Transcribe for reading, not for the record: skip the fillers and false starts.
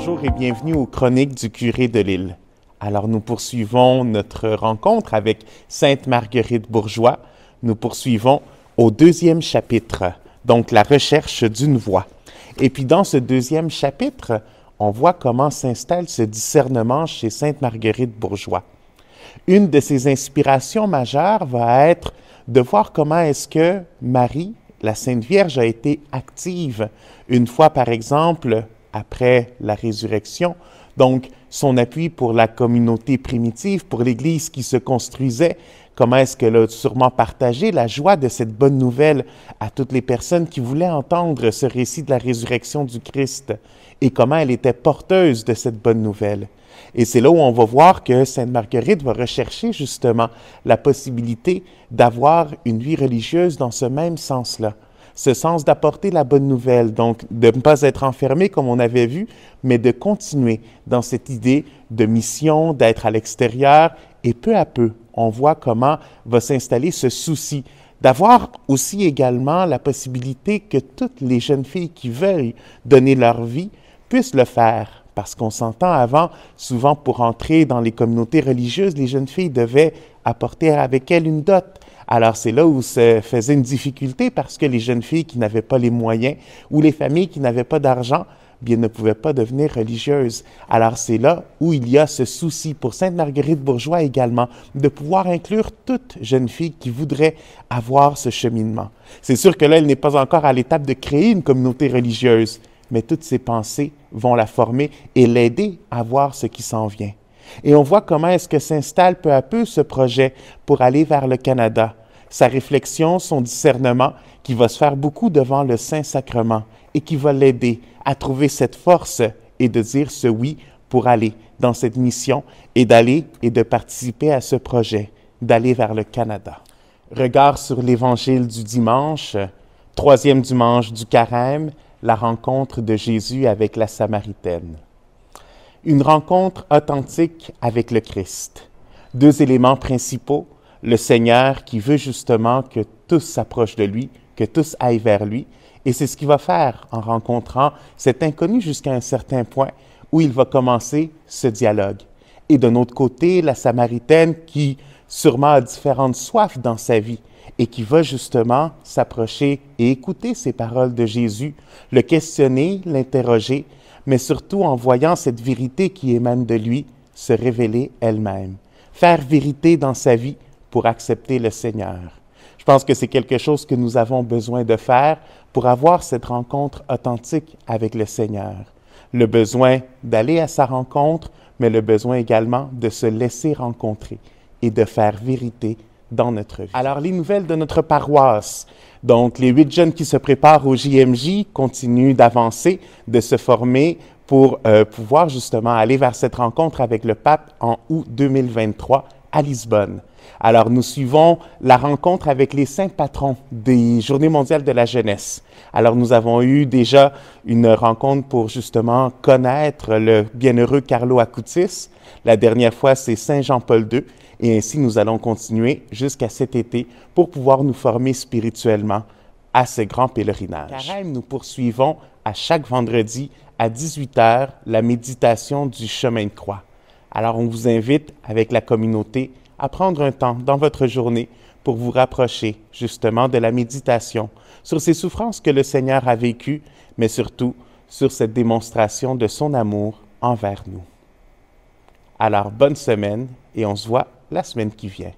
Bonjour et bienvenue aux Chroniques du curé de Lille. Alors nous poursuivons notre rencontre avec Sainte Marguerite Bourgeoys. Nous poursuivons au deuxième chapitre, donc la recherche d'une voie. Et puis dans ce deuxième chapitre, on voit comment s'installe ce discernement chez Sainte Marguerite Bourgeoys. Une de ses inspirations majeures va être de voir comment est-ce que Marie, la Sainte Vierge, a été active une fois, par exemple, après la résurrection. Donc, son appui pour la communauté primitive, pour l'Église qui se construisait, comment est-ce qu'elle a sûrement partagé la joie de cette bonne nouvelle à toutes les personnes qui voulaient entendre ce récit de la résurrection du Christ et comment elle était porteuse de cette bonne nouvelle. Et c'est là où on va voir que Sainte Marguerite va rechercher justement la possibilité d'avoir une vie religieuse dans ce même sens-là. Ce sens d'apporter la bonne nouvelle, donc de ne pas être enfermé comme on avait vu, mais de continuer dans cette idée de mission, d'être à l'extérieur. Et peu à peu, on voit comment va s'installer ce souci d'avoir aussi également la possibilité que toutes les jeunes filles qui veulent donner leur vie puissent le faire. Parce qu'on s'entend avant, souvent pour entrer dans les communautés religieuses, les jeunes filles devaient apporter avec elles une dot. Alors c'est là où se faisait une difficulté parce que les jeunes filles qui n'avaient pas les moyens ou les familles qui n'avaient pas d'argent, bien ne pouvaient pas devenir religieuses. Alors c'est là où il y a ce souci pour Sainte Marguerite Bourgeoys également, de pouvoir inclure toute jeune fille qui voudrait avoir ce cheminement. C'est sûr que là, elle n'est pas encore à l'étape de créer une communauté religieuse, mais toutes ses pensées vont la former et l'aider à voir ce qui s'en vient. Et on voit comment est-ce que s'installe peu à peu ce projet pour aller vers le Canada. Sa réflexion, son discernement, qui va se faire beaucoup devant le Saint-Sacrement et qui va l'aider à trouver cette force et de dire ce oui pour aller dans cette mission et d'aller et de participer à ce projet, d'aller vers le Canada. Regard sur l'Évangile du dimanche, troisième dimanche du Carême, la rencontre de Jésus avec la Samaritaine. Une rencontre authentique avec le Christ. Deux éléments principaux, le Seigneur qui veut justement que tous s'approchent de lui, que tous aillent vers lui, et c'est ce qu'il va faire en rencontrant cet inconnu jusqu'à un certain point où il va commencer ce dialogue. Et d'un autre côté, la Samaritaine qui sûrement a différentes soifs dans sa vie et qui va justement s'approcher et écouter ces paroles de Jésus, le questionner, l'interroger, mais surtout en voyant cette vérité qui émane de lui, se révéler elle-même. Faire vérité dans sa vie pour accepter le Seigneur. Je pense que c'est quelque chose que nous avons besoin de faire pour avoir cette rencontre authentique avec le Seigneur. Le besoin d'aller à sa rencontre, mais le besoin également de se laisser rencontrer et de faire vérité dans notre vie. Alors, les nouvelles de notre paroisse. Donc, les 8 jeunes qui se préparent au JMJ continuent d'avancer, de se former pour pouvoir justement aller vers cette rencontre avec le pape en août 2023 à Lisbonne. Alors, nous suivons la rencontre avec les 5 patrons des Journées mondiales de la jeunesse. Alors, nous avons eu déjà une rencontre pour justement connaître le bienheureux Carlo Acutis. La dernière fois, c'est Saint Jean-Paul II. Et ainsi, nous allons continuer jusqu'à cet été pour pouvoir nous former spirituellement à ce grand pèlerinage. Carême, nous poursuivons à chaque vendredi à 18h la méditation du chemin de croix. Alors, on vous invite avec la communauté à prendre un temps dans votre journée pour vous rapprocher justement de la méditation sur ces souffrances que le Seigneur a vécues, mais surtout sur cette démonstration de son amour envers nous. Alors, bonne semaine et on se voit la semaine qui vient.